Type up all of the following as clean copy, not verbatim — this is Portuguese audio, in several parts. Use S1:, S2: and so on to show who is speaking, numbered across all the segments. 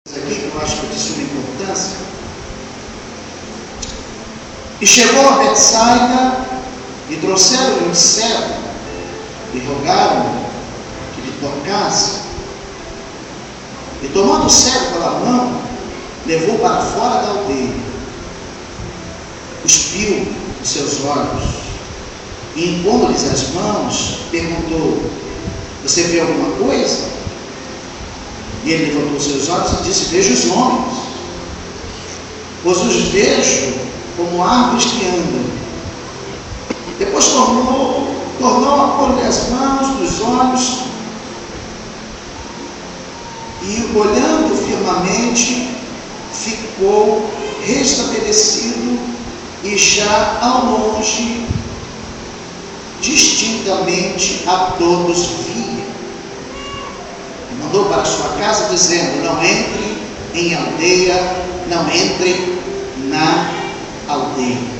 S1: aqui, que eu acho que é de suma importância. E chegou a Betsaida, e trouxeram-lhe um cego, e rogaram que lhe tocasse. E tomando o cego pela mão, levou para fora da aldeia, cuspiu os seus olhos, e impondo-lhes as mãos, perguntou: você vê alguma coisa? E ele levantou os seus olhos e disse: vejo os homens, pois os vejo como árvores que andam. Depois tornou a pôr-lhe as mãos nos olhos, e olhando firmemente, ficou restabelecido, e já ao longe, distintamente a todos via. E mandou para sua casa, dizendo: não entre em aldeia, não entre na aldeia.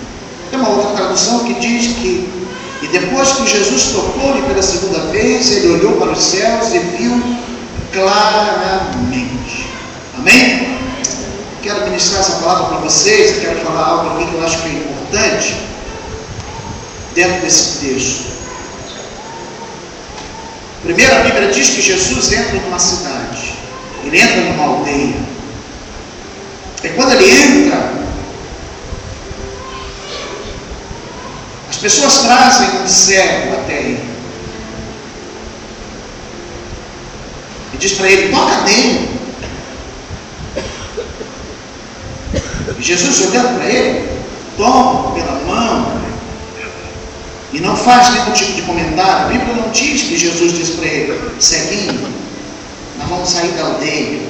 S1: Tem uma outra tradução que diz que, e depois que Jesus tocou-lhe pela segunda vez, ele olhou para os céus e viu claramente. Amém? Quero ministrar essa palavra para vocês. Quero falar algo aqui que eu acho que é importante dentro desse texto. Primeiro, a Bíblia diz que Jesus entra numa cidade, ele entra numa aldeia, e quando ele entra, as pessoas trazem um cego até ele e diz para ele: toca nele. E Jesus, olhando para ele, toma pela mão e não faz nenhum tipo de comentário. A Bíblia não diz que Jesus diz para ele: ceguinho, nós vamos sair da aldeia,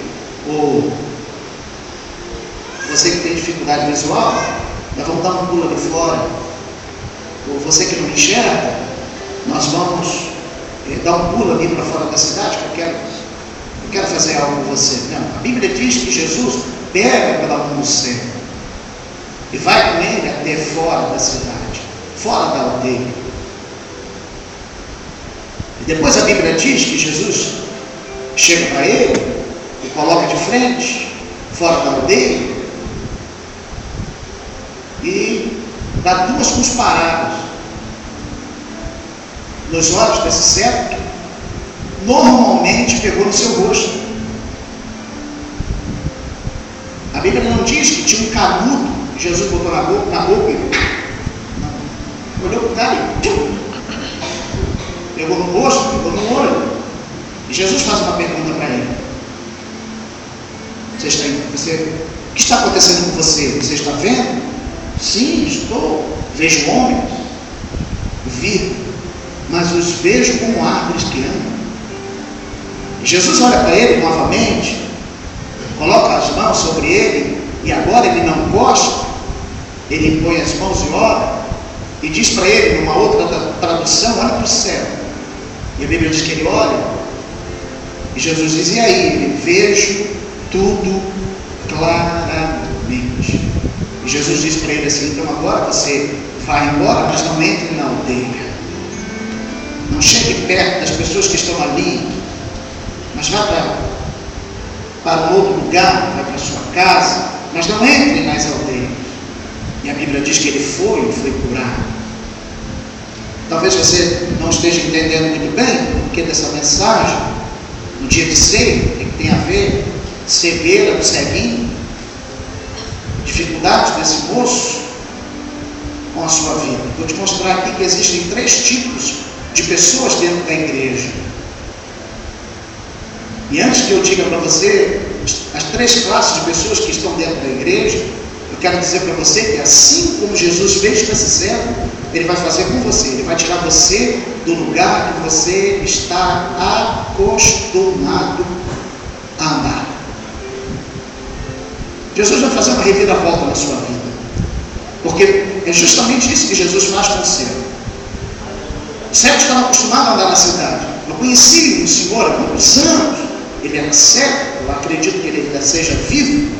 S1: ou você que tem dificuldade visual, nós vamos dar um pulo ali fora, ou você que não enxerga, nós vamos dar um pulo ali para fora da cidade, que eu quero fazer algo com você. Não, a Bíblia diz que Jesus pega pela mão do cego e vai com ele até fora da cidade, fora da aldeia. E depois a Bíblia diz que Jesus chega para ele e coloca de frente, fora da aldeia, e dá duas cusparadas nos olhos desse cego, que normalmente pegou no seu rosto. A Bíblia não diz que tinha um canudo que Jesus botou na boca e não. Olhou para o cara e pegou no rosto, pegou no olho. E Jesus faz uma pergunta para ele: o que está acontecendo com você? Você está vendo? Sim, estou. Vejo homens, vi, mas os vejo como árvores que andam. E Jesus olha para ele novamente, coloca as mãos sobre ele, e agora ele não gosta, ele impõe as mãos e ora, e diz para ele, numa outra tradução: olha para o céu. E a Bíblia diz que ele olha, e Jesus diz: e aí? Ele: vejo tudo claramente. E Jesus diz para ele assim: então agora você vai embora, mas não entre na aldeia, não chegue perto das pessoas que estão ali, mas vá para um outro lugar, vai para a sua casa, mas não entre nas aldeias. E a Bíblia diz que ele foi curado. Talvez você não esteja entendendo muito bem o porquê dessa mensagem no dia de ceia, o que tem a ver cegueira do ceguinho, dificuldades desse moço com a sua vida. Vou te mostrar aqui que existem 3 tipos de pessoas dentro da igreja. E antes que eu diga para você as 3 classes de pessoas que estão dentro da igreja, eu quero dizer para você que assim como Jesus fez com esse cego, ele vai fazer com você. Ele vai tirar você do lugar que você está acostumado a andar. Jesus vai fazer uma reviravolta na sua vida, porque é justamente isso que Jesus faz com o cego. O cego estava acostumado a andar na cidade. Eu conheci o Senhor há muitos anos. Ele era cego, eu acredito que ele ainda seja vivo.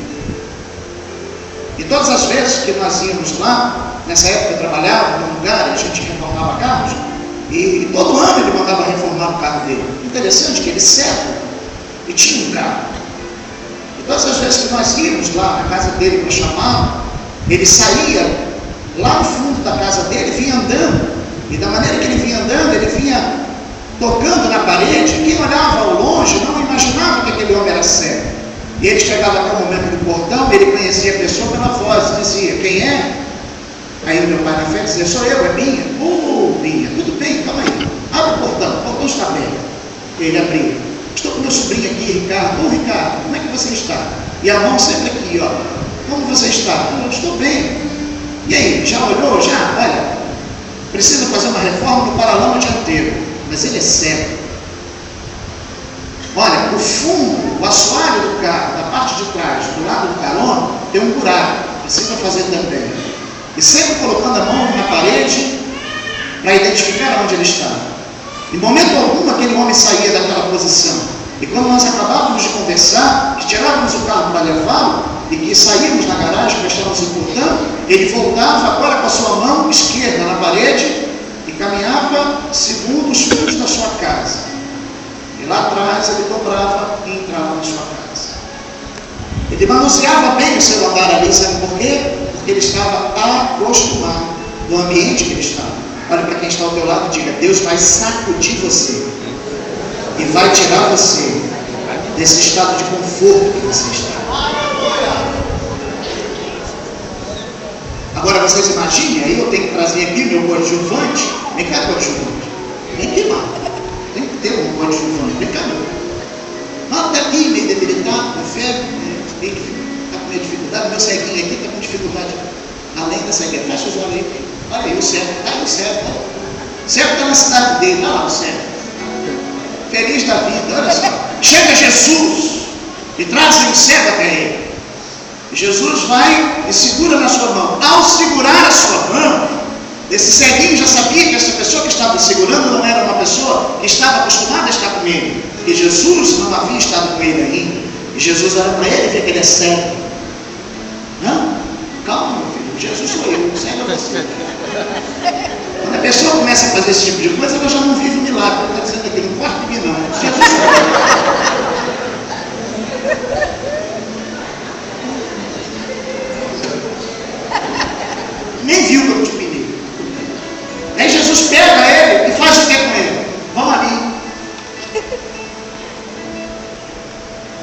S1: E todas as vezes que nós íamos lá, nessa época eu trabalhava num lugar, a gente reformava carros, e todo ano ele mandava reformar o carro dele. Interessante que ele cego e tinha um carro. E todas as vezes que nós íamos lá na casa dele para chamá-lo, ele saía lá no fundo da casa dele, vinha andando, e da maneira que ele vinha andando, ele vinha tocando na parede. Quem olhava ao longe não imaginava que aquele homem era cego. E ele chegava até o momento do portão, ele conhecia a pessoa pela voz, dizia: quem é? Aí o meu pai na fé dizia: sou eu, é Binha. Binha, tudo bem, calma aí, abre o portão está aberto. Ele abriu: estou com meu sobrinho aqui, Ricardo. Ricardo, como é que você está? E a mão sempre aqui, ó. Como você está? Eu estou bem. E aí, já olhou? Já? Olha, precisa fazer uma reforma no paralama dianteiro, mas ele é cego. Olha, o fundo, o assoalho do carro, da parte de trás, do lado do carona, tem um buraco, precisa fazer também. E sempre colocando a mão na parede para identificar onde ele está. Em momento algum aquele homem saía daquela posição. E quando nós acabávamos de conversar, que tirávamos o carro para levá-lo e que saímos na garagem, fechávamos o portão, ele voltava agora com a sua mão esquerda na parede e caminhava segundo os fundos da sua casa. E lá atrás ele dobrava e entrava na sua casa. Ele manuseava bem o seu andar ali, sabe por quê? Porque ele estava acostumado do ambiente que ele estava. Olha para quem está ao teu lado e diga: Deus vai sacudir você e vai tirar você desse estado de conforto que você está. Agora vocês imaginem, aí eu tenho que trazer aqui meu coadjuvante. Vem cá, coadjuvante. Vem aqui, mano. Tem que ter um coadjuvante. Vem cá, meu. Mano, está aqui meio debilitado, com febre, está com meio dificuldade. Meu ceguinho aqui está com dificuldade. Além da cegueira, fecha os olhos aí. Olha aí, o cego, está aí o cego. O cego está na cidade dele, está lá o cego. Feliz da vida, olha só. Chega Jesus e traz o cego até ele. Jesus vai e segura na sua mão. Ao segurar a sua mão, esse ceguinho já sabia que essa pessoa que estava segurando não era uma pessoa que estava acostumada a estar com ele, porque Jesus não havia estado com ele ainda. E Jesus olha para ele e vê que ele é cego. Não, calma, meu filho, Jesus sou eu, o cego é você. Quando a pessoa começa a fazer esse tipo de coisa, ela já não vive o milagre. Ela está dizendo aqui: não corta de mim não, Jesus sou eu. Nem viu que eu te pedi. Aí Jesus pega ele e faz o que com ele? Vamos ali.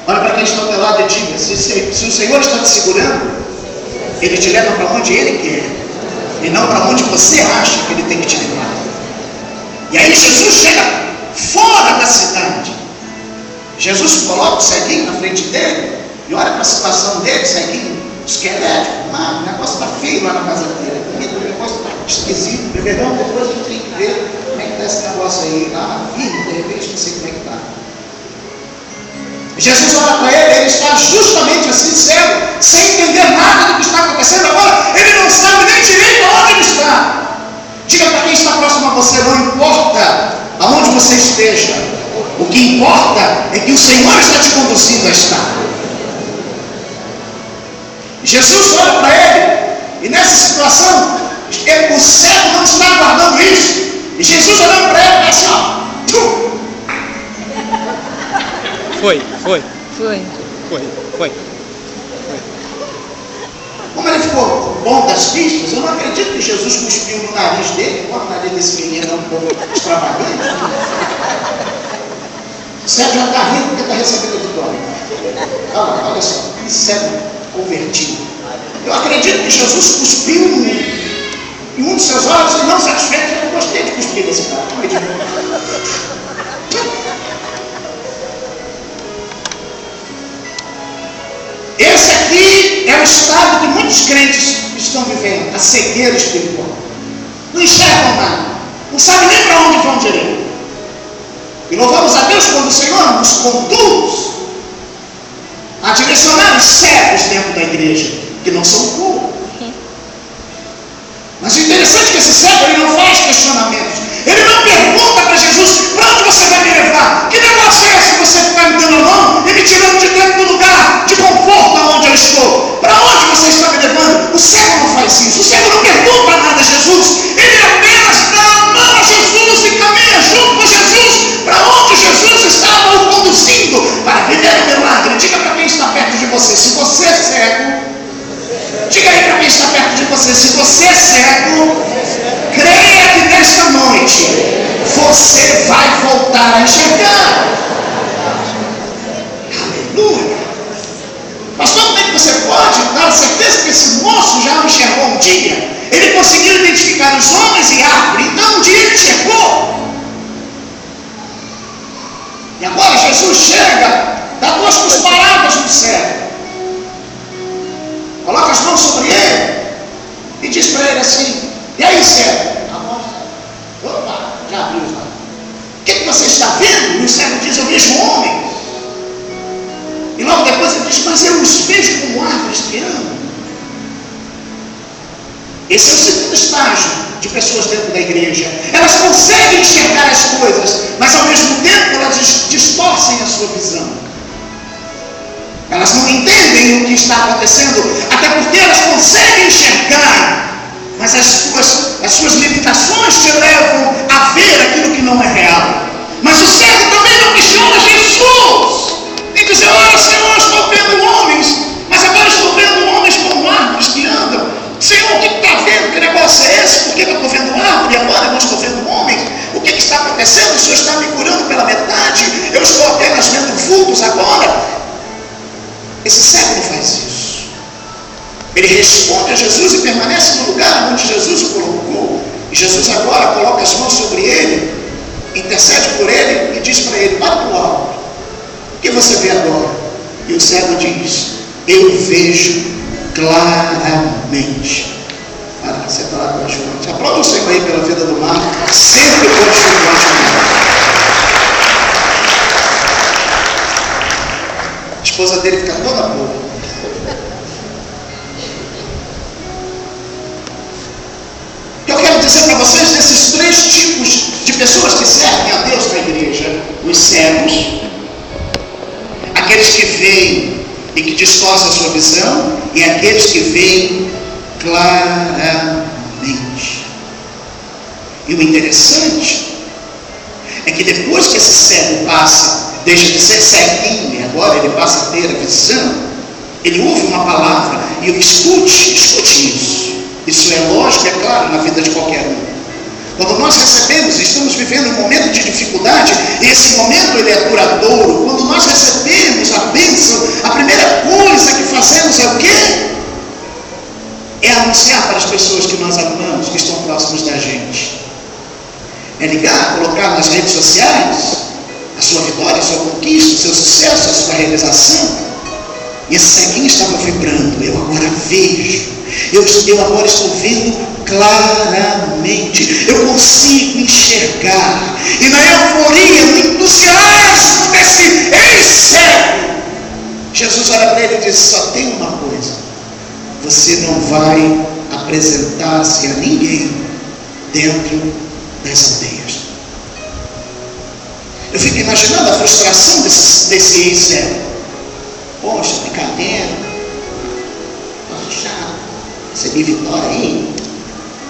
S1: Olha para quem está ao teu lado e diga: se o Senhor está te segurando, Ele te leva para onde Ele quer, e não para onde você acha que Ele tem que te levar. E aí Jesus chega fora da cidade. Jesus coloca o ceguinho na frente dele e olha para a situação dele, ceguinho, esquelético. O negócio está feio lá na casa dele. O negócio está esquisito. Bebedão, depois a gente tem que ver como é que está esse negócio aí. Lá, de repente, não sei como é que está. Jesus olha para ele, ele está justamente assim, cego, sem entender nada do que está acontecendo agora. Ele não sabe nem direito aonde ele está. Diga para quem está próximo a você: não importa aonde você esteja, o que importa é que o Senhor está te conduzindo a estar. Jesus olha para ele, e nessa situação, o cego não está guardando isso. E Jesus olhando para ele, assim, ó. Foi. Como ele ficou bom das pistas, eu não acredito que Jesus cuspiu no nariz dele. O nariz desse menino é um pouco extravagante. O cego já está rindo porque está recebendo vitória. Olha só, que cego convertido. Eu acredito que Jesus cuspiu em um dos seus olhos e não satisfeito. Eu gostei de cuspir desse cara. Esse aqui é o estado que muitos crentes estão vivendo: a cegueira espiritual. Não enxergam nada, não sabem nem para onde vão direito. E louvamos a Deus quando o Senhor nos conduz a direcionar os cegos dentro da igreja, que não são poucos. Mas o interessante é que esse cego, ele não faz questionamentos. Ele não pergunta para Jesus: para onde você vai me levar? Que negócio é esse que você está me dando a mão e me tirando de dentro do lugar de conforto aonde eu estou? Para onde você está me levando? O cego não faz isso. O cego não pergunta nada a Jesus. Ele apenas dá a mão a Jesus e caminha junto com Jesus para onde Jesus estava o conduzindo para viver o milagre. Diga para quem está perto perto de você, se você é cego, diga aí para quem está perto de você, se você é cego, creia que nesta noite você vai voltar a enxergar. Aleluia. Pastor, como é que você pode dar a certeza que esse moço já o enxergou um dia? Ele conseguiu identificar os homens e árvore, então um dia ele enxergou. E agora Jesus chega, dá duas cusparadas no cego, coloca as mãos sobre ele e diz para ele assim: e aí, cego? Opa, já abriu os olhos. O que você está vendo? E o cego diz: eu vejo homens. E logo depois ele diz: mas eu os vejo como árvores que andam. Esse é o segundo estágio de pessoas dentro da igreja. Elas conseguem enxergar as coisas, mas ao mesmo tempo elas distorcem a sua visão. Elas não entendem o que está acontecendo, até porque elas conseguem enxergar, mas as suas limitações te levam a ver aquilo que não é real. Mas o cego também não questiona Jesus. Tem que dizer: olha, Senhor, estou vendo homens, mas agora estou vendo homens como árvores que andam. Senhor, o que está vendo? Que negócio é esse? Por que eu estou vendo árvore e agora eu não estou vendo homens? O que está acontecendo? O Senhor está me curando pela metade? Eu estou apenas vendo vultos agora? Esse cego não faz isso. Ele responde a Jesus e permanece no lugar onde Jesus o colocou. E Jesus agora coloca as mãos sobre ele, intercede por ele e diz para ele: olha para o alto. O que você vê agora? E o cego diz: eu vejo claramente. Você está lá com a João. Aplauda o Senhor aí pela vida do mar. Sempre continua. A esposa dele fica toda boa. Eu quero dizer para vocês desses três tipos de pessoas que servem a Deus na igreja: os cegos, aqueles que veem e que distorcem a sua visão, e aqueles que veem claramente. E o interessante é que depois que esse cego passa, deixa de ser ceguinho e agora ele passa a ter a visão, ele ouve uma palavra e escute isso. Isso é lógico, é claro, na vida de qualquer um. Quando nós recebemos, estamos vivendo um momento de dificuldade, e esse momento ele é duradouro. Quando nós recebemos a bênção, a primeira coisa que fazemos é o quê? É anunciar para as pessoas que nós amamos, que estão próximos da gente. É ligar, colocar nas redes sociais a sua vitória, a sua conquista, o seu sucesso, a sua realização. E esse ceguinho estava vibrando: eu agora vejo, eu agora estou vendo claramente, eu consigo enxergar. E na euforia, no entusiasmo desse ex-cego, Jesus olha para ele e diz: só tem uma coisa, você não vai apresentar-se a ninguém dentro das aldeias. Eu fico imaginando a frustração desse ex-cego. Poxa, brincadeira, posso chato, recebi vitória aí,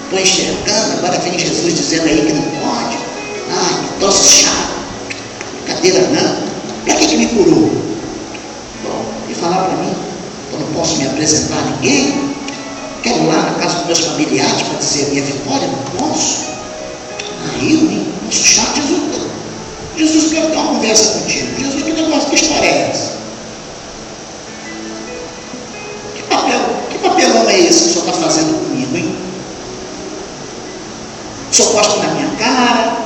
S1: estou enxergando, agora vem Jesus dizendo aí que não pode. Ai, que troço chato, brincadeira não. Para que me curou? Bom, e falar para mim, eu não posso me apresentar a ninguém? Quero ir lá na casa dos meus familiares para dizer a minha vitória? Não posso. Aí eu, hein? Posso chato, Jesus, eu quero ter uma conversa contigo. Jesus, que negócio, que história é essa? Que papelão é esse que o senhor está fazendo comigo, hein? O senhor posta na minha cara,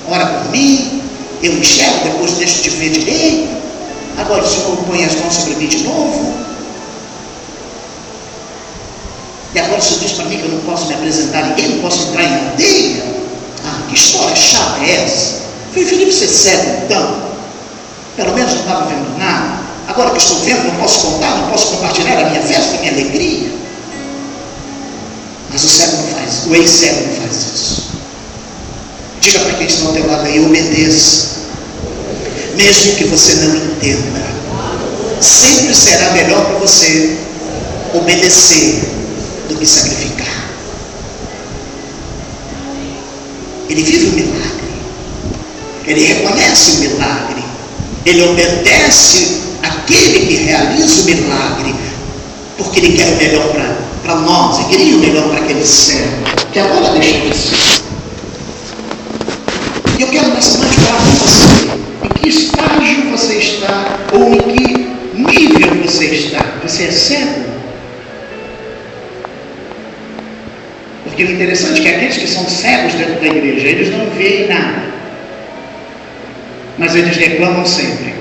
S1: ora por mim, eu enxergo, depois deixo de ver direito. Agora o senhor põe as mãos sobre mim de novo. E agora o senhor diz para mim que eu não posso me apresentar a ninguém, não posso entrar em aldeia. Ah, que história chata é essa? Falei: Felipe, você é cego então? Pelo menos não estava vendo nada. Agora que estou vendo, não posso contar, não posso compartilhar a minha festa, a minha alegria. Mas o cego não faz, o ex-cego não faz isso. Diga para quem está ao teu lado aí: obedeça. Mesmo que você não entenda, sempre será melhor para você obedecer do que sacrificar. Ele vive o milagre, ele reconhece o milagre, Ele obedece aquele que realiza o milagre, porque ele quer o melhor para nós, e queria o melhor para aquele servo, que agora deixa de ser. E eu quero nessa noite falar com você, em que estágio você está, ou em que nível você está. Você é cego? Porque o interessante é que aqueles que são cegos dentro da igreja, eles não veem nada, mas eles reclamam sempre.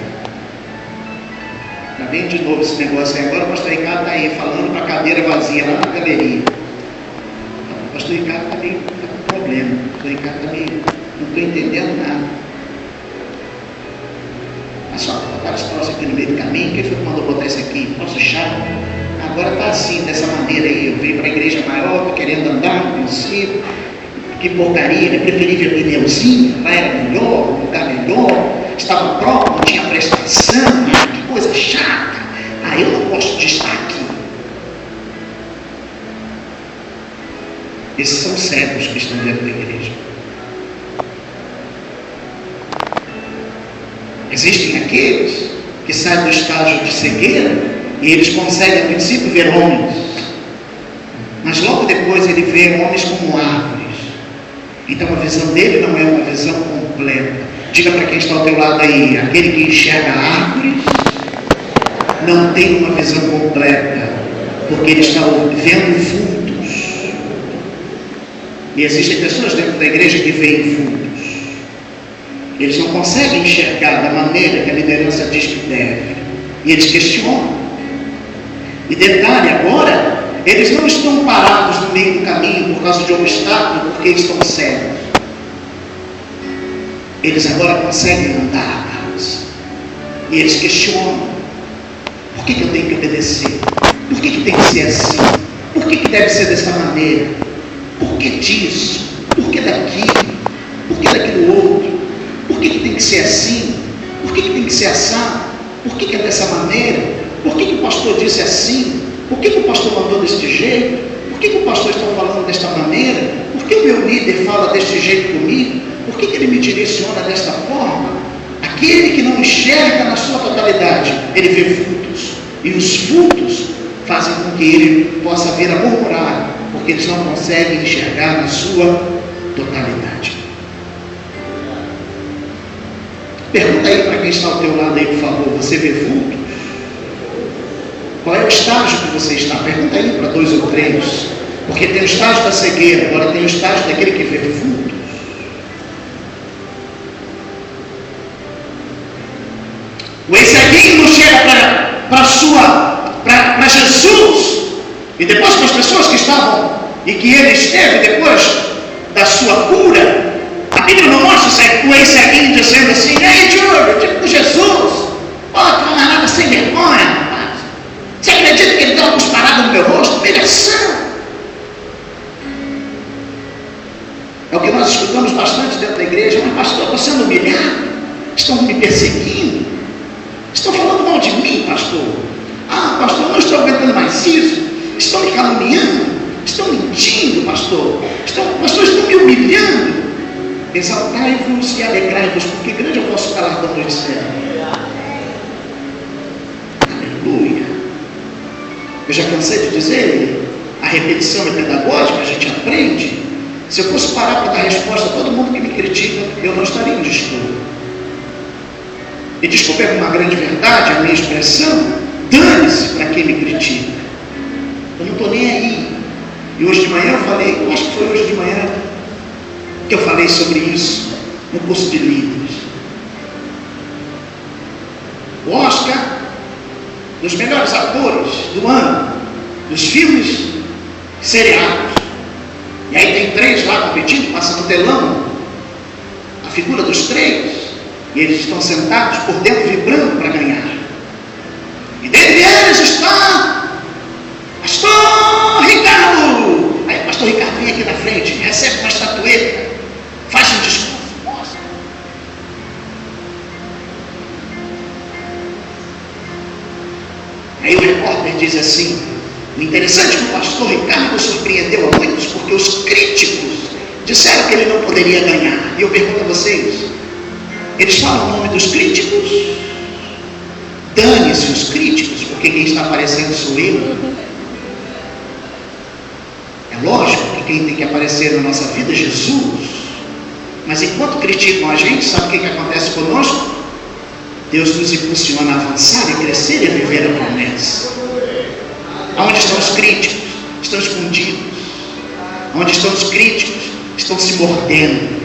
S1: Está bem de novo esse negócio aí. Agora o pastor Ricardo está aí falando para a cadeira vazia lá na galeria. O pastor Ricardo está com problema. O pastor Ricardo está meio, não estou entendendo nada. Mas só botar esse troço aqui no meio do caminho. Quem foi que mandou botar isso aqui? Nossa, chato. Agora está assim, dessa maneira aí. Eu vim para a igreja maior, estou querendo andar no princípio. Que porcaria, é preferível pneuzinho, lá era melhor, um lugar melhor, estava próprio, não tinha prestação, que coisa chata. Eu não gosto de estar aqui. Esses são cegos que estão dentro da igreja. Existem aqueles que saem do estágio de cegueira e eles conseguem a princípio ver homens, mas logo depois ele vê homens como árvores. Então a visão dele não é uma visão completa. Diga para quem está ao teu lado aí: aquele que enxerga árvores não tem uma visão completa, porque ele está vendo vultos. E existem pessoas dentro da igreja que veem vultos. Eles não conseguem enxergar da maneira que a liderança diz que deve, e eles questionam. E detalhe agora, eles não estão parados no meio do caminho por causa de obstáculo, porque eles estão cegos. Eles agora conseguem andar, e eles questionam: por que eu tenho que obedecer? Por que tem que ser assim? Por que deve ser dessa maneira? Por que disso? Por que daquilo? Por que daquilo outro? Por que tem que ser assim? Por que tem que ser assado? Por que é dessa maneira? Por que o pastor disse assim? Por que o pastor mandou deste jeito? Por que o pastor está falando desta maneira? Por que o meu líder fala deste jeito comigo? Por que ele me direciona desta forma? Aquele que não enxerga na sua totalidade, ele vê frutos. E os frutos fazem com que ele possa vir a murmurar, porque eles não conseguem enxergar na sua totalidade. Pergunta aí para quem está ao teu lado aí, por favor: você vê frutos? Qual é o estágio que você está? Pergunta aí para 2 ou 3. Porque tem o estágio da cegueira, agora tem o estágio daquele que vê frutos. O ex-ceguinho não chega para Jesus, e depois para as pessoas que estavam e que ele esteve depois da sua cura. A Bíblia não mostra o ex-ceguinho dizendo assim: ei, Júlio, tipo Jesus, ó, que camarada sem vergonha, rapaz. Você acredita que ele dá uma cusparada no meu rosto? Humilhação. É o que nós escutamos bastante dentro da igreja: mas pastor, eu estou sendo humilhado, estão me perseguindo, estão falando mal de mim, pastor. Pastor, não estou aguentando mais isso, estão me caluniando, estão mentindo, pastor, estão me humilhando. Exaltai-vos e alegrai-vos, porque grande é o vosso galardão no céu. Aleluia. Eu já cansei de dizer, a repetição é pedagógica, a gente aprende. Se eu fosse parar para dar resposta a todo mundo que me critica, eu não estaria no estudo. E desculpe uma grande verdade, a minha expressão: dane-se para quem me critica. Eu não estou nem aí. E hoje de manhã eu falei, eu acho que foi hoje de manhã que eu falei sobre isso no curso de líderes. O Oscar, dos melhores atores do ano, dos filmes seriados. E aí tem 3 lá competindo, passa no telão a figura dos 3, e eles estão sentados por dentro vibrando para ganhar. E dentre eles está Pastor Ricardo. Aí o pastor Ricardo vem aqui na frente, recebe uma estatueta, faz um discurso, mostra. Aí o repórter diz assim: o interessante é que o pastor Ricardo surpreendeu a muitos, porque os críticos disseram que ele não poderia ganhar. E eu pergunto a vocês: eles falam o nome dos críticos dane-se os críticos, porque quem está aparecendo sou eu. É lógico que quem tem que aparecer na nossa vida é Jesus. Mas enquanto criticam a gente, sabe o que acontece conosco? Deus nos impulsiona a avançar e crescer e a viver a promessa. Aonde estão os críticos? Estão escondidos. Onde estão os críticos? Estão se mordendo.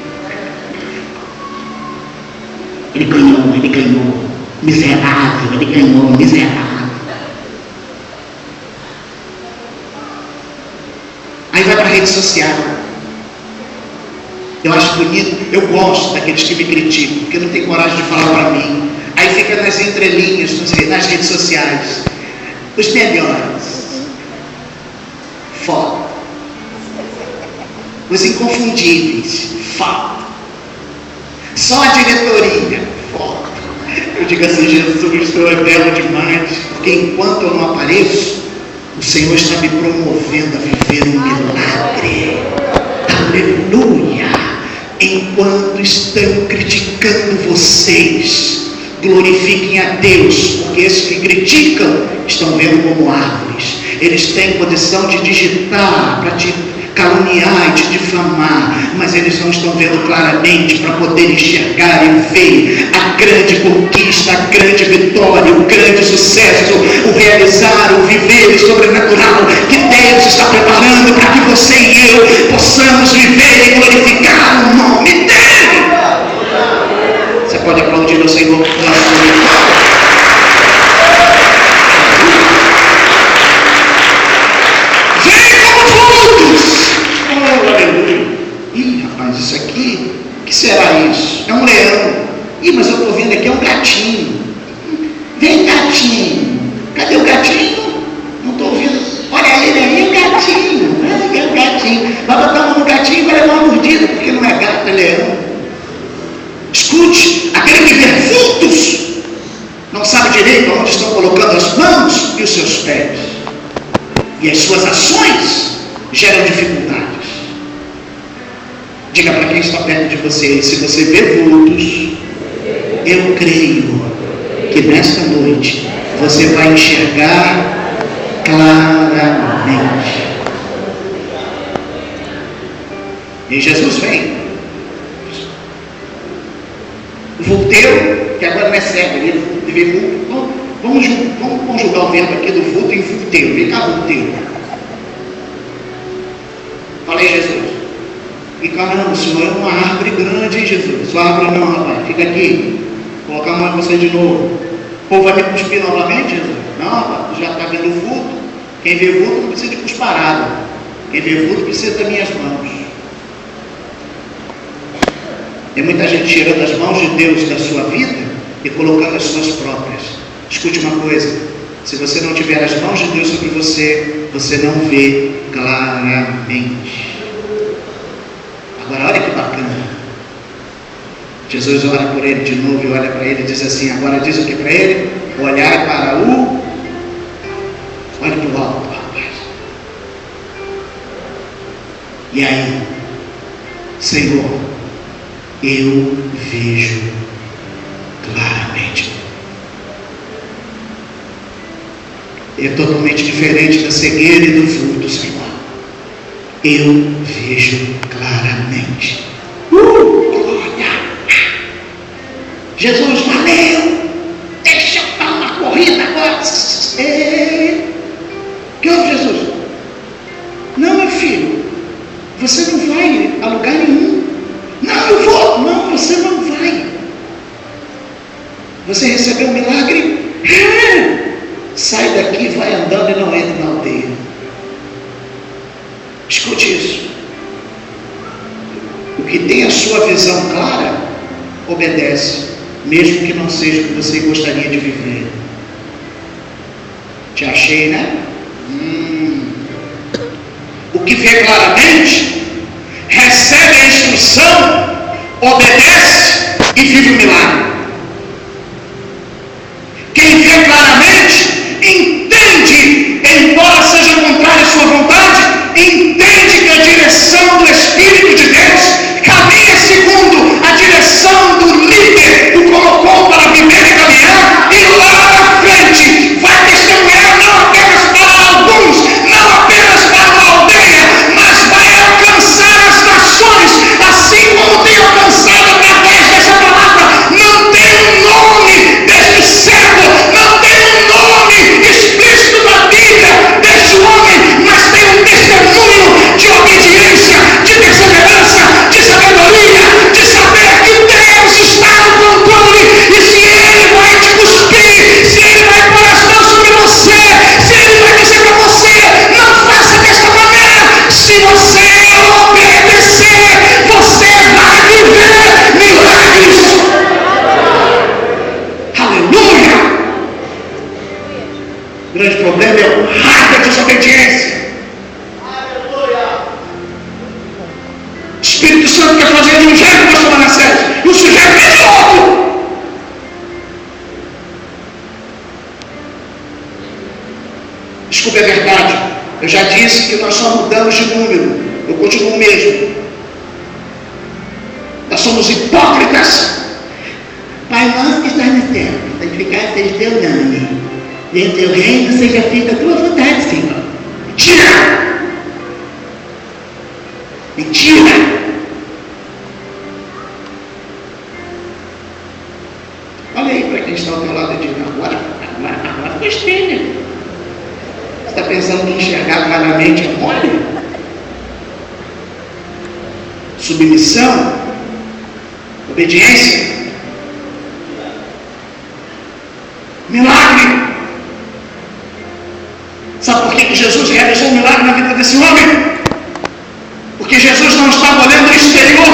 S1: Ele ganhou, miserável, ele ganhou, miserável. Aí vai para a rede social. Eu acho bonito, eu gosto daqueles que me criticam, porque não tem coragem de falar para mim. Aí fica nas entrelinhas, nas redes sociais. Os melhores. Foto. Os inconfundíveis. Foto. Só a diretoria. Foto. Eu digo assim, Jesus, tu é belo demais. Porque enquanto eu não apareço, o Senhor está me promovendo a viver um milagre. Aleluia. Enquanto estão criticando vocês, glorifiquem a Deus, porque esses que criticam estão vendo como árvores. Eles têm condição de digitar para te caluniar e te difamar, mas eles não estão vendo claramente para poder enxergar e ver a grande conquista, a grande vitória, o grande sucesso, o realizar, o viver sobrenatural que Deus está preparando para que você e eu possamos viver e glorificar o nome dele. Você pode aplaudir o Senhor por nossa vitória. Isso aqui, o que será isso? É um leão. Ih, mas eu estou vendo aqui, é um gatinho. Vem, gatinho. Cadê o gatinho? Não estou ouvindo. Olha ele aí, é o gatinho. É o gatinho. Vai botar a mão no gatinho e vai levar uma mordida, porque não é gato, é leão. Escute, aquele que vê vultos não sabe direito onde estão colocando as mãos e os seus pés. E as suas ações geram dificuldades. Diga para quem está perto de você, se você vê vultos, eu creio que nesta noite você vai enxergar claramente. E Jesus vem. O vulteiro, que agora não é cego, ele vê vulto. Vamos conjugar o verbo aqui do vulto em vulteiro. Vem cá, vulteiro. Falei, Jesus. E caramba, o Senhor é uma árvore grande, hein, Jesus? Sua árvore não, rapaz, fica aqui. Vou colocar a mão em você de novo. O povo vai me cuspir novamente, Jesus? Não, rapaz, já está vendo o vulto. Quem vê vulto não precisa de cusparada. Quem vê vulto precisa das minhas mãos. Tem muita gente tirando as mãos de Deus da sua vida e colocando as suas próprias. Escute uma coisa: se você não tiver as mãos de Deus sobre você, você não vê claramente. Agora olha que bacana. Jesus ora por ele de novo e olha para ele e diz assim, agora diz o que para ele? Olhar para o... Olhe para o alto, rapaz. E aí, Senhor, eu vejo claramente. É totalmente diferente da cegueira e do vulto, Senhor. Eu vejo claramente. Glória! Jesus, valeu! Deixa eu dar uma corrida agora. Que houve, Jesus? Não, meu filho, você não vai a lugar nenhum. Não, eu vou. Não, você não vai. Você recebeu um milagre? Sai daqui, vai andando e não entra na aldeia. Escute isso. O que tem a sua visão clara, obedece, mesmo que não seja o que você gostaria de viver. Te achei, né? O que vê claramente, recebe a instrução, obedece e vive o milagre. Quem vê claramente, entende, embora seja contrária à sua vontade, entende que a direção do Espírito de Deus caminha segundo a direção do líder que o colocou para viver e caminhar, e lá na frente O grande problema é o raio da desobediência. O Espírito Santo quer fazer de um jeito, pastor Manassés, e o sujeito é de outro. Desculpe a verdade, eu já disse que nós só mudamos de número, eu continuo mesmo. Nós somos hipócritas. Pai nosso que estás no céu, santificado seja teu nome. Venha teu reino, seja feita a tua vontade, Senhor. Mentira! Mentira! Olha aí para quem está ao teu lado e diga, agora ficou estranho. Você está pensando que enxergar claramente é mole? Submissão, obediência, milagre. Sabe por que Jesus realizou um milagre na vida desse homem? Porque Jesus não estava olhando o exterior,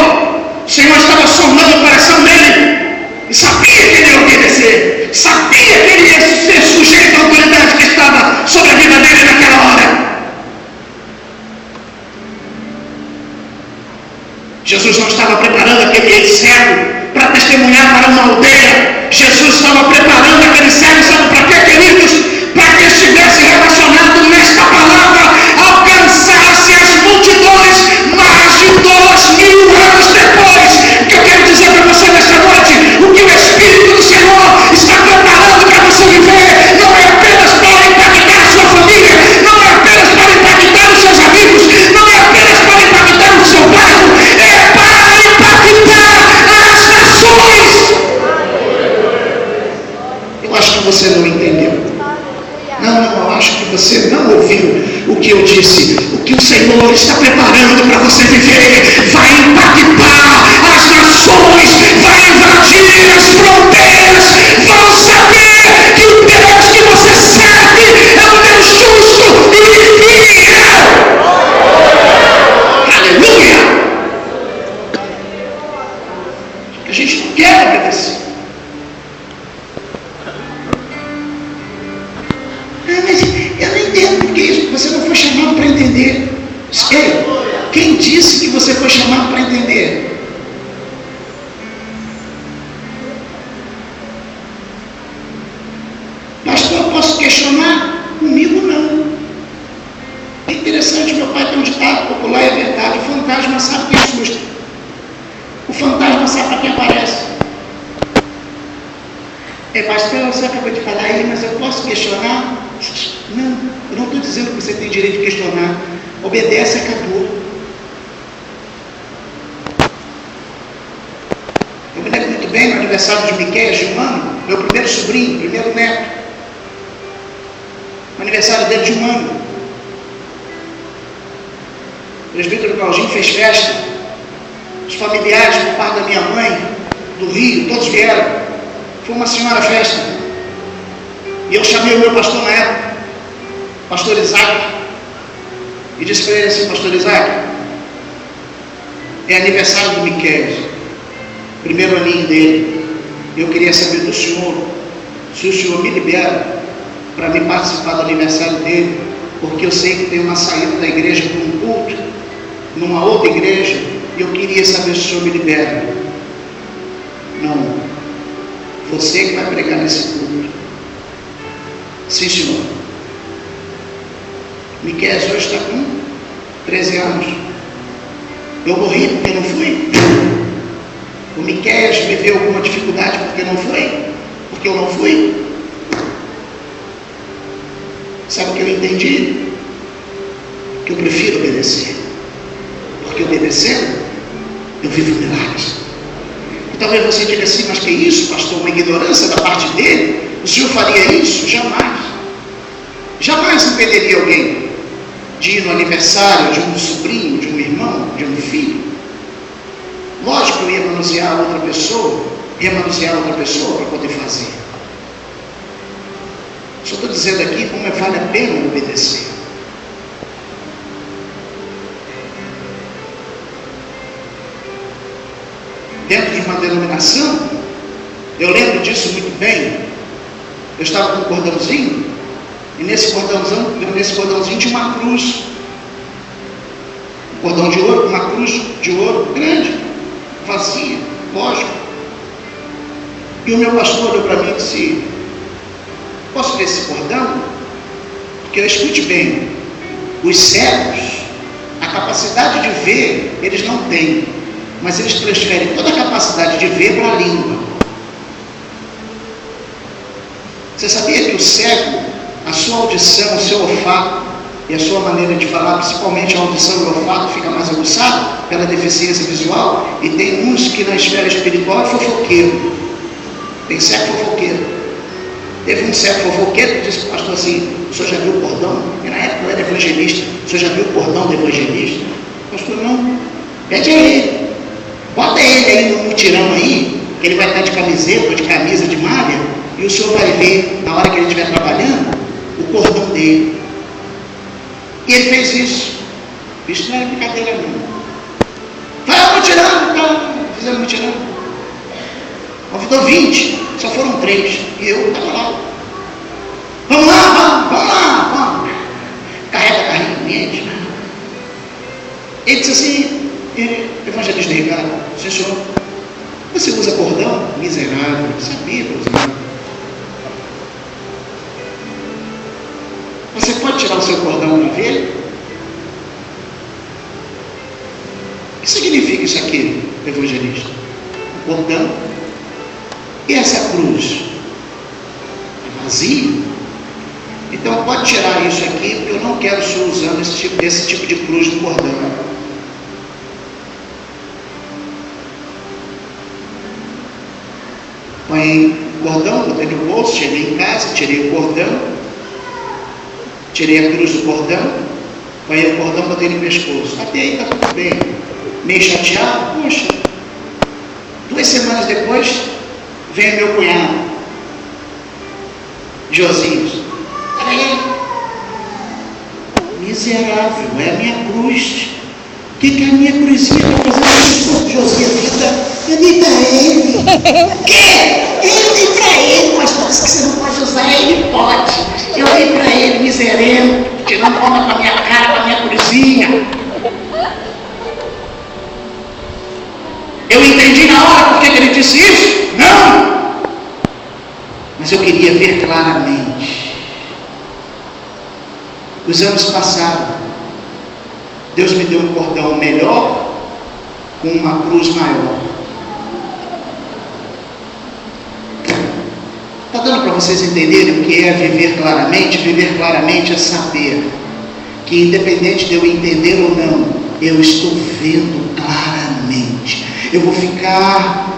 S1: o Senhor estava sondando o coração dele e sabia que ele ia obedecer, sabia que ele ia ser sujeito à autoridade que estava sobre a vida dele naquela hora. Jesus não estava preparando aquele cego para testemunhar para uma aldeia. Jesus estava preparando aquele cego, sabe para quê, queridos? Para que estivesse relacionado nesta palavra, alcançasse as multidões mais de 2000 anos depois. O que eu quero dizer para você nesta noite, o que o Espírito do Senhor está preparando para você viver, não é apenas para impactar a sua família, não é apenas para impactar os seus amigos, não é apenas para impactar o seu bairro, é para impactar as nações. Eu acho que você não entendeu. Não, eu acho que você não ouviu o que eu disse. O que o Senhor está preparando para você viver vai impactar as nações, vai invadir as fronteiras, vão saber que o Deus que você serve é um Deus justo e fiel. Aleluia! A gente não quer obedecer. Mas eu não entendo porque isso. Você não foi chamado para entender. Ei, quem disse que você foi chamado para entender? Pastor, eu posso questionar? Comigo não. É interessante, meu pai tem um ditado popular, é verdade. O fantasma sabe quem assusta. O fantasma sabe para quem aparece. Pastor, você acabou de falar aí, mas eu posso questionar? Não, eu não estou dizendo que você tem direito de questionar. Obedece, acabou. Eu me lembro muito bem no aniversário de Miqueias, de um ano, meu primeiro sobrinho, primeiro neto. No aniversário dele de um ano. O presbítero Claudinho fez festa. Os familiares, por parte da minha mãe, do Rio, todos vieram. Foi uma senhora festa. E eu chamei o meu pastor na época, pastor Isaac, e disse para ele assim: pastor Isaac, é aniversário do Miqueias, primeiro aninho dele. Eu queria saber do senhor, se o senhor me libera para me participar do aniversário dele, porque eu sei que tem uma saída da igreja para um culto, numa outra igreja, e eu queria saber se o senhor me libera. Não. Você que vai pregar nesse culto. Sim, senhor. Miqueias hoje está com 13 anos. Eu morri porque não fui? O Miqueias me deu alguma dificuldade porque não foi? Porque eu não fui? Sabe o que eu entendi? Que eu prefiro obedecer. Porque obedecendo, eu vivo milagres. E talvez você diga assim: mas que isso, pastor? Uma ignorância da parte dele? O senhor faria isso? Jamais. Jamais impediria alguém de ir no aniversário de um sobrinho, de um irmão, de um filho. Lógico que eu ia manusear outra pessoa para poder fazer. Só estou dizendo aqui como vale a pena obedecer. Dentro de uma denominação, eu lembro disso muito bem. Eu estava com um cordãozinho E nesse cordãozinho tinha uma cruz. Um cordão de ouro, uma cruz de ouro grande, vazia, lógico. E o meu pastor olhou para mim e disse: posso ver esse cordão? Porque eu escute bem, os cegos, a capacidade de ver, eles não têm, mas eles transferem toda a capacidade de ver para a língua. Você sabia que o cego, a sua audição, o seu olfato e a sua maneira de falar, principalmente a audição e o olfato, fica mais aguçado pela deficiência visual? E tem uns que na esfera espiritual é fofoqueiro. Tem cego fofoqueiro. Teve um cego fofoqueiro que disse para o pastor assim: o senhor já viu o cordão? E na época eu era evangelista. O senhor já viu o cordão do evangelista? O pastor: não. Pede a ele. Bota ele aí no mutirão aí, que ele vai estar de camiseta ou de camisa de malha, e o senhor vai ver, na hora que ele estiver trabalhando, o cordão dele. E ele fez isso. Isso não era brincadeira não. Vai mutirão, fizemos mutirão. Convidou 20, só foram 3. E eu estava lá. Vamos lá. Carrega a carrinho ambiente. Ele disse assim, evangelista Ricardo: senhor, você usa cordão? Miserável, sabia que eu usava. Você pode tirar o seu cordão para ver? O que significa isso aqui, evangelista? O cordão. E essa cruz? É vazio? Então pode tirar isso aqui, porque eu não quero o senhor usando esse tipo de cruz no cordão. Põe o cordão, botei no bolso, cheguei em casa, tirei o cordão, tirei a cruz do cordão, põe o cordão, botei no pescoço. Até aí está tudo bem. Meio chateado, poxa. 2 semanas depois, vem meu cunhado, Josias. Aí, miserável, é a minha cruz. O que a minha cruzinha está fazendo isso? Josias, eu dei para ele. O quê? Eu dei para ele, mas parece que você não pode usar, ele pode. Eu dei para ele, miserável, tirando onda para minha cara, para minha cruzinha. Eu entendi na hora por que ele disse isso? Não! Mas eu queria ver claramente. Os anos passaram. Deus me deu um cordão melhor, com uma cruz maior. Está dando para vocês entenderem o que é viver claramente? Viver claramente é saber que, independente de eu entender ou não, eu estou vendo claramente. Eu vou ficar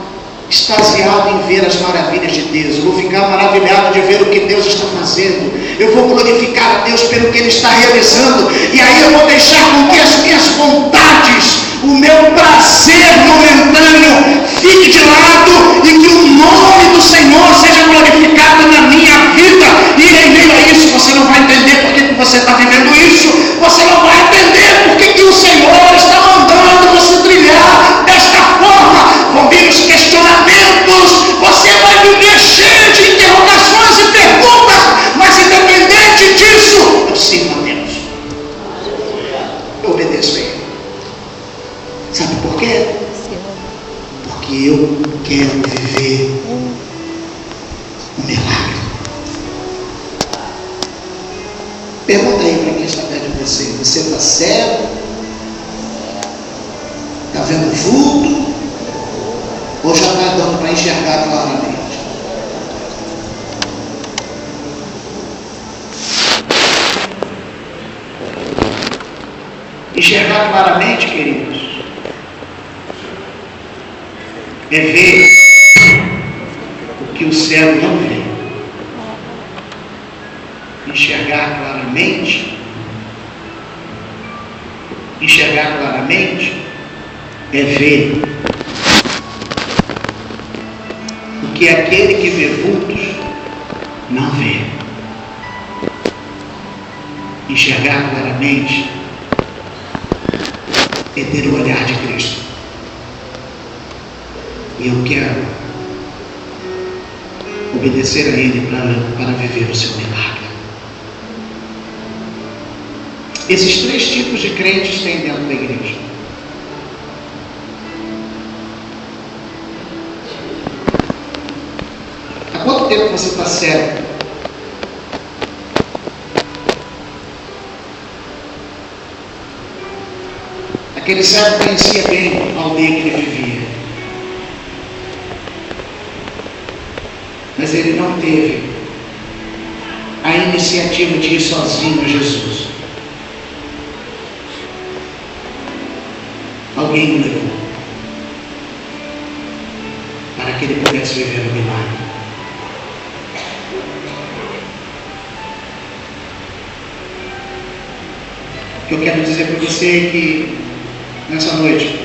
S1: extasiado em ver as maravilhas de Deus. Eu vou ficar maravilhado de ver o que Deus está fazendo. Eu vou glorificar a Deus pelo que Ele está realizando. E aí eu vou deixar com que as minhas vontades, o meu prazer momentâneo fique de lado e que o nome do Senhor seja glorificado na minha vida. E em meio a isso você não vai entender por que você está vivendo isso. Você não vai entender por que o Senhor está mandando você trilhar desta forma. Com menos questionamentos, você vai viver cheio de interrogações e perguntas, mas independente disso, eu sirvo a Deus. Eu obedeço a Ele. Sabe por quê? Porque eu quero viver um milagre. Pergunta aí para quem está perto de você: você está cego? Está vendo vulto? Ou já está dando para enxergar claramente? Enxergar claramente, queridos, é ver o que o céu não vê. Enxergar claramente é ver o que aquele que vê vultos não vê. Enxergar claramente é ter o olhar de Cristo. E eu quero obedecer a Ele para viver o seu milagre. Esses 3 tipos de crentes tem dentro da igreja. Há quanto tempo você está cego? Aquele cego conhecia bem a aldeia que ele vivia, mas ele não teve a iniciativa de ir sozinho a Jesus. Alguém o levou para que ele pudesse viver o milagre. O que eu quero dizer para você é que nessa noite,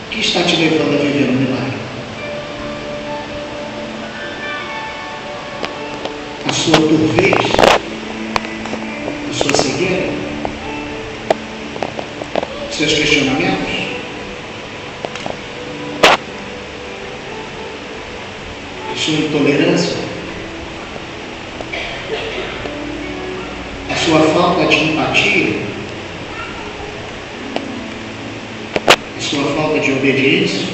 S1: o que está te levando a viver um milagre? A sua turvez? A sua cegueira? Seus questionamentos? A sua intolerância? A sua falta de empatia? A sua falta de obediência?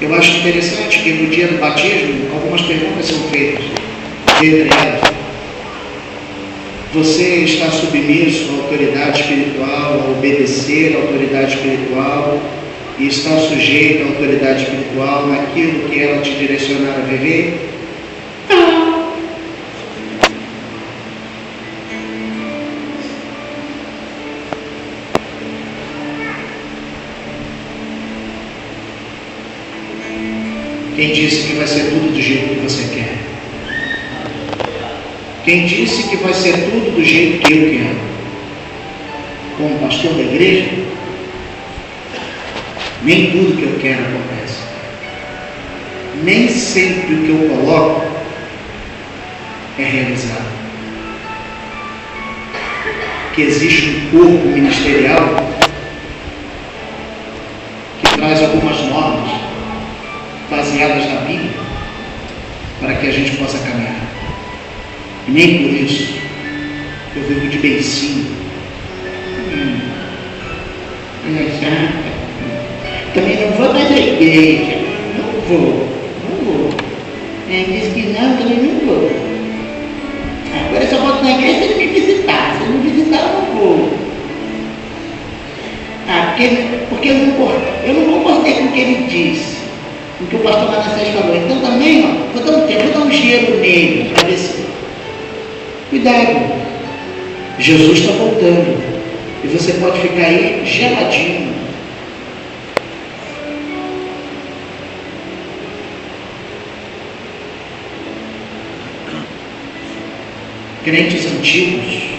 S1: Eu acho interessante que no dia do batismo algumas perguntas são feitas. Dentre elas, você está submisso à autoridade espiritual, a obedecer à autoridade espiritual e está sujeito à autoridade espiritual naquilo que ela te direcionar a viver? Quem disse que vai ser tudo do jeito que você quer? Quem disse que vai ser tudo do jeito que eu quero? Como pastor da igreja, nem tudo que eu quero acontece. Nem sempre o que eu coloco é realizado. Que existe um corpo ministerial que traz algumas normas baseadas na Bíblia para que a gente possa caminhar. E nem por isso eu vivo de beicinho. Também não vou mais à igreja. Não vou. Diz que não, também não vou. Agora eu só volto na igreja se ele me visitar. Se ele me visitar, eu não vou. Porque eu não concordei com o que ele disse. O que o pastor Manassés falou. Então também, vou dar um gelo nele para ver se. Cuidado, Jesus está voltando e você pode ficar aí geladinho. Crentes antigos